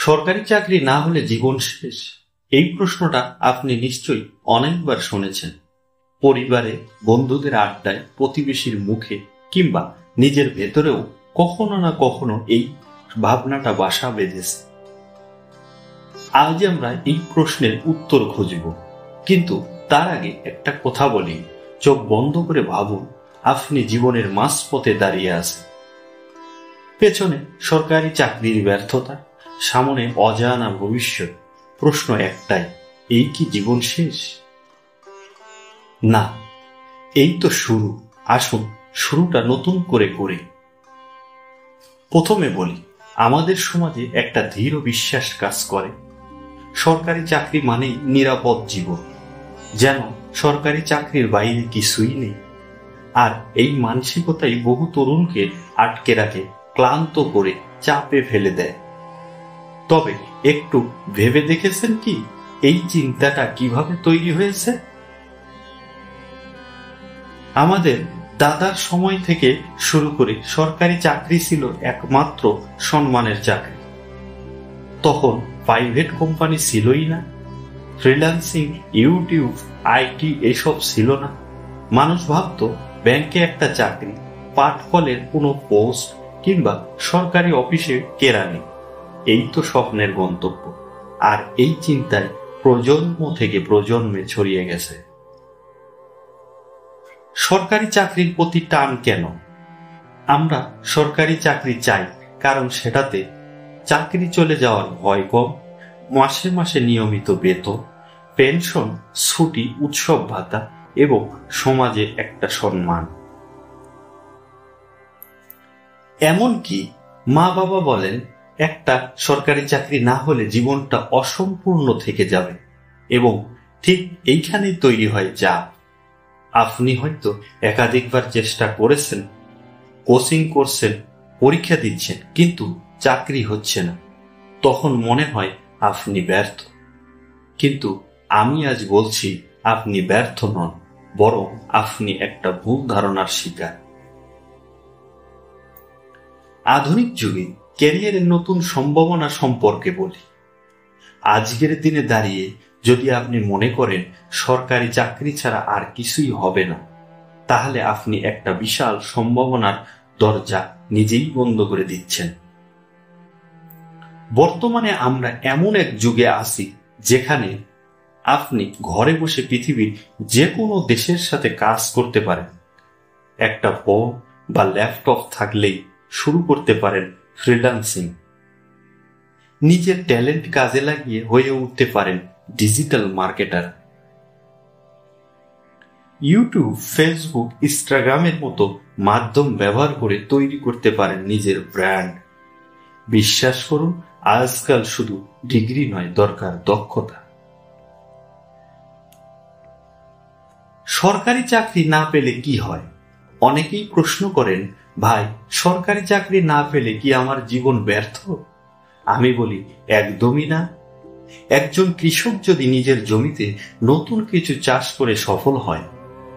সরকারি চাকরি না হলে জীবন শেষ, এই প্রশ্নটা আপনি নিশ্চয়ই অনেকবার শুনেছেন। পরিবারে, বন্ধুদের আড্ডায়, প্রতিবেশীর মুখে কিংবা নিজের ভেতরেও কখনো না কখনো এই ভাবনাটা বাসা বেঁধেছে। আজ আমরা এই প্রশ্নের উত্তর খুঁজব, কিন্তু তার আগে একটা কথা বলি। চোখ বন্ধ করে ভাবুন, আপনি জীবনের মাঝপথে দাঁড়িয়ে আছেন। পেছনে সরকারি চাকরির ব্যর্থতা, সামনে অজানা ভবিষ্যৎ। প্রশ্ন একটাই, এই কি জীবন শেষ? না, এই তো শুরু। আসুন শুরুটা নতুন করে করি। প্রথমে বলি, আমাদের সমাজে একটা দৃঢ় বিশ্বাস কাজ করে, সরকারি চাকরি মানেই নিরাপদ জীবন, যেন সরকারি চাকরির বাইরে কিছুই নেই। আর এই মানসিকতাই বহু তরুণকে আটকে রাখে, ক্লান্ত করে, চাপে ফেলে দেয়। তবে একটু ভেবে দেখেছেন কি এই চিন্তাটা কিভাবে তৈরি হয়েছে? আমাদের দাদার সময় থেকে শুরু করে সরকারি চাকরি ছিল একমাত্র সম্মানের চাকরি। তখন প্রাইভেট কোম্পানি ছিলই না, ফ্রিল্যান্সিং, ইউটিউব, আইটি এসব ছিল না। মানুষ ভাবত ব্যাংকে একটা চাকরি, পাটকলের কোনো পোস্ট কিংবা সরকারি অফিসে কেরানি, এই তো স্বপ্নের গন্তব্য। আর এই চিন্তায় প্রজন্ম থেকে প্রজন্মে ছড়িয়ে গেছে। সরকারি চাকরির প্রতি টান কেন? আমরা সরকারি চাকরি চাই কারণ সেটাতে চাকরি চলে যাওয়ার ভয় কম, মাসে মাসে নিয়মিত বেতন, পেনশন, ছুটি, উৎসব ভাতা এবং সমাজে একটা সম্মান। এমনকি মা বাবা বলেন, একটা সরকারি চাকরি না হলে জীবনটা অসম্পূর্ণ থেকে যাবে। এবং ঠিক এইখানেই তৈরি হয় চাপ। আপনি হয়তো একাধিকবার চেষ্টা করেছেন, কোচিং করছেন, পরীক্ষা দিচ্ছেন, কিন্তু চাকরি হচ্ছে না। তখন মনে হয় আপনি ব্যর্থ। কিন্তু আমি আজ বলছি, আপনি ব্যর্থ নন, বরং আপনি একটা ভুল ধারণার শিকার। আধুনিক যুগে ক্যারিয়ারের নতুন সম্ভাবনা সম্পর্কে বলি। আজকের দিনে দাঁড়িয়ে যদি আপনি মনে করেন সরকারি চাকরি ছাড়া আর কিছুই হবে না, তাহলে আপনি একটা বিশাল সম্ভাবনার দরজা নিজেই বন্ধ করে দিচ্ছেন। বর্তমানে আমরা এমন এক যুগে আছি যেখানে আপনি ঘরে বসে পৃথিবীর যে কোনো দেশের সাথে কাজ করতে পারেন। একটা ফোন বা ল্যাপটপ থাকলেই শুরু করতে পারেন ফ্রিল্যান্সিং। নিজের ট্যালেন্ট কাজে লাগিয়ে হয়ে উঠতে পারেন ডিজিটাল মার্কেটার। ইউটিউব, ফেসবুক, ইনস্টাগ্রামের মতো মাধ্যম ব্যবহার করে তৈরি করতে পারেন নিজের ব্র্যান্ড। বিশ্বাস করুন, আজকাল শুধু ডিগ্রি নয়, দরকার দক্ষতা। সরকারি চাকরি না পেলে কি হয়? অনেকেই প্রশ্ন করেন, ভাই, সরকারি চাকরি না পেলে কি আমার জীবন ব্যর্থ? আমি বলি, একদমই না। একজন কৃষক যদি নিজের জমিতে নতুন কিছু চাষ করে সফল হয়,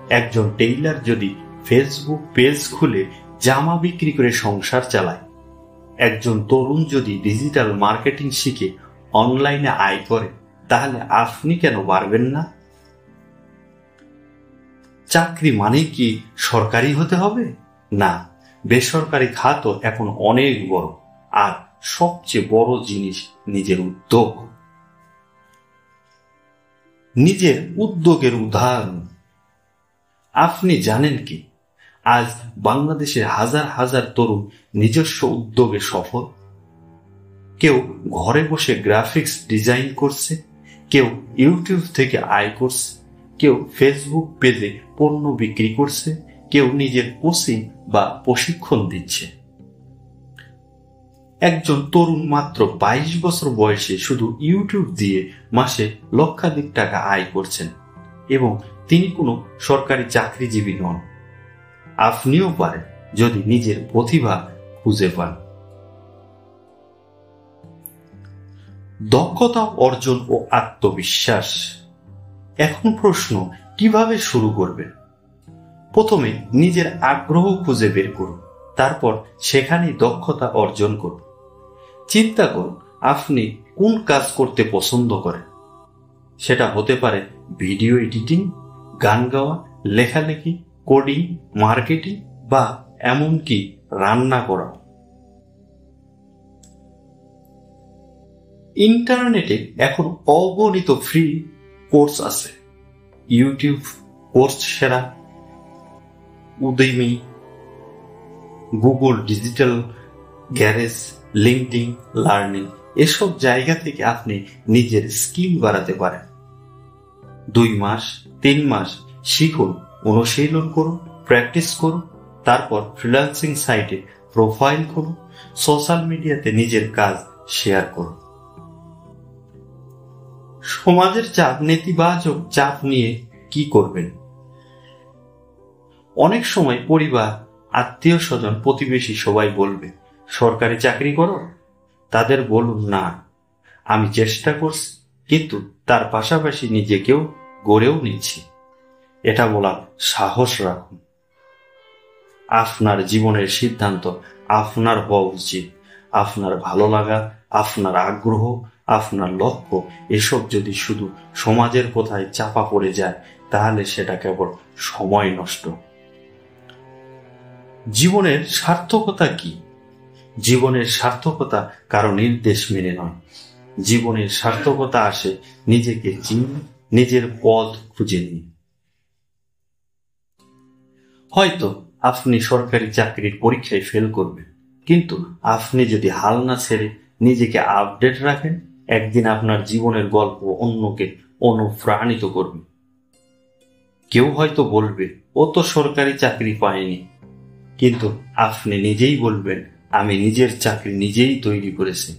একজন টেইলার যদি ফেসবুক পেজ খুলে জামা বিক্রি করে সংসার চালায়, একজন তরুণ যদি ডিজিটাল মার্কেটিং শিখে অনলাইনে আয় করে, তাহলে আপনি কেন পারবেন না? চাকরি মানে কি সরকারি হতে হবে? না, বেসরকারি খাতও এখন অনেক বড়। আর সবচেয়ে বড় জিনিস নিজের উদ্যোগ। নিজের উদ্যোগের উদাহরণ আপনি জানেন কি? আজ বাংলাদেশের হাজার হাজার তরুণ নিজস্ব উদ্যোগে সফল। কেউ ঘরে বসে গ্রাফিক্স ডিজাইন করছে, কেউ ইউটিউব থেকে আয় করছে, কেউ ফেসবুক পেজে পণ্য বিক্রি করছে, কেউ নিজের কোচিং বা প্রশিক্ষণ দিচ্ছে। একজন তরুণ মাত্র 22 বছর বয়সে শুধু ইউটিউব দিয়ে মাসে লক্ষাধিক টাকা আয় করছেন, এবং তিনি কোনো সরকারি চাকরিজীবী নন। আপনিও পারেন যদি নিজের প্রতিভা খুঁজে পান। দক্ষতা অর্জন ও আত্মবিশ্বাস। এখন প্রশ্ন, কিভাবে শুরু করবেন? প্রথমে নিজের আগ্রহ খুঁজে বের করুন, তারপর সেখানেই দক্ষতা অর্জন করুন। চিন্তা করুন, আপনি কোন কাজ করতে পছন্দ করেন। সেটা হতে পারে ভিডিও এডিটিং, গান গাওয়া, লেখালেখি, কোডিং, মার্কেটিং বা এমনকি রান্না করা। ইন্টারনেটে এখন অগণিত ফ্রি কোর্স আছে। YouTube, Coursera, Udemy, Google digital garage, LinkedIn learning, এসব জায়গা থেকে আপনি নিজের স্কিল বাড়াতে পারেন। 2 মাস 3 মাস শিখুন, অনুশীলন করুন, প্র্যাকটিস করুন, তারপর ফ্রিল্যান্সিং সাইটে প্রোফাইল করুন, সোশ্যাল মিডিয়াতে নিজের কাজ শেয়ার করুন। সমাজের চাপ, নেতিবাচক চাপ নিয়ে কি করবেন? অনেক সময় পরিবার, আত্মীয় স্বজন, প্রতিবেশী সবাই বলবে সরকারি চাকরি করো। তাদের বলুন, না, আমি চেষ্টা করছি, কিন্তু তার পাশাপাশি নিজেকেও গড়েও নিচ্ছি। এটা বলার সাহস রাখুন। আপনার জীবনের সিদ্ধান্ত আপনার হওয়া উচিত। আপনার ভালো লাগা, আপনার আগ্রহ, আপনার লক্ষ্য, এসব যদি শুধু সমাজের কথায় চাপা পড়ে যায়, তাহলে সেটা কেবল সময় নষ্ট। জীবনের সার্থকতা কি? জীবনের সার্থকতা কারো নির্দেশ মেনে নয়। জীবনের সার্থকতা আসে নিজেকে চিনে, নিজের পথ খুঁজে নিয়ে। হয়তো আপনি সরকারি চাকরির পরীক্ষায় ফেল করবেন, কিন্তু আপনি যদি হাল না ছেড়ে নিজেকে আপডেট রাখেন, একদিন আপনার জীবনের গল্প অন্যকে অনুপ্রাণিত করবে। কেউ হয়তো বলবে, ও তো সরকারি চাকরি পায়নি, কিন্তু আপনি নিজেই বলবেন, আমি নিজের চাকরি নিজেই তৈরি করেছি।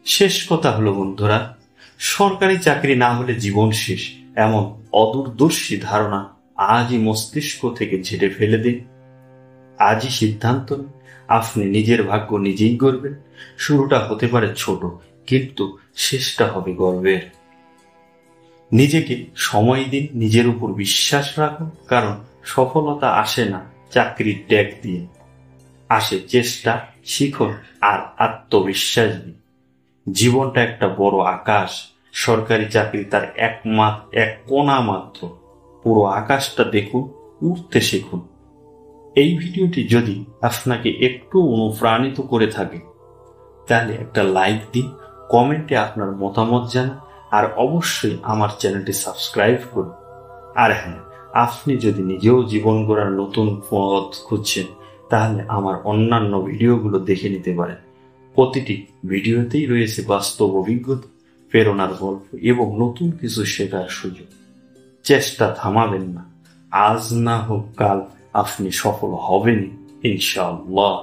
শেষ কথা হলো বন্ধুরা, সরকারি চাকরি না হলে জীবন শেষ, এমন অদূরদর্শী ধারণা আজই মস্তিষ্ক থেকে ঝেড়ে ফেলে দিন। আজই সিদ্ধান্ত নিন, আপনি নিজের ভাগ্য নিজেই গড়বেন। শুরুটা হতে পারে ছোট, কিন্তু শেষটা হবে গর্বের। নিজেকে সময় দিন, নিজের উপর বিশ্বাস রাখুন, কারণ সফলতা আসে না চাকরির ট্যাগ দিয়ে, আসে চেষ্টা, শিখন আর আত্মবিশ্বাস দিয়ে। জীবনটা একটা বড় আকাশ, সরকারি চাকরি তার এক কোণা মাত্র। পুরো আকাশটা দেখুন, উড়তে শিখুন। এই ভিডিওটি যদি আপনাকে একটু অনুপ্রাণিত করে থাকে, তাহলে একটা লাইক দিন, কমেন্টে আপনার মতামত জানান, আর অবশ্যই আমার চ্যানেলটি সাবস্ক্রাইব করুন। আর হ্যাঁ, আপনি যদি নিজেও জীবন গড়ার নতুন পথ খুঁজছেন, তাহলে আমার অন্যান্য ভিডিওগুলো দেখে নিতে পারেন। প্রতিটি ভিডিওতেই রয়েছে বাস্তব অভিজ্ঞতা, প্রেরণার গল্প এবং নতুন কিছু শেখার সুযোগ। চেষ্টা থামাবেন না। আজ না হোক কাল আপনি সফল হবেন ইনশাআল্লাহ।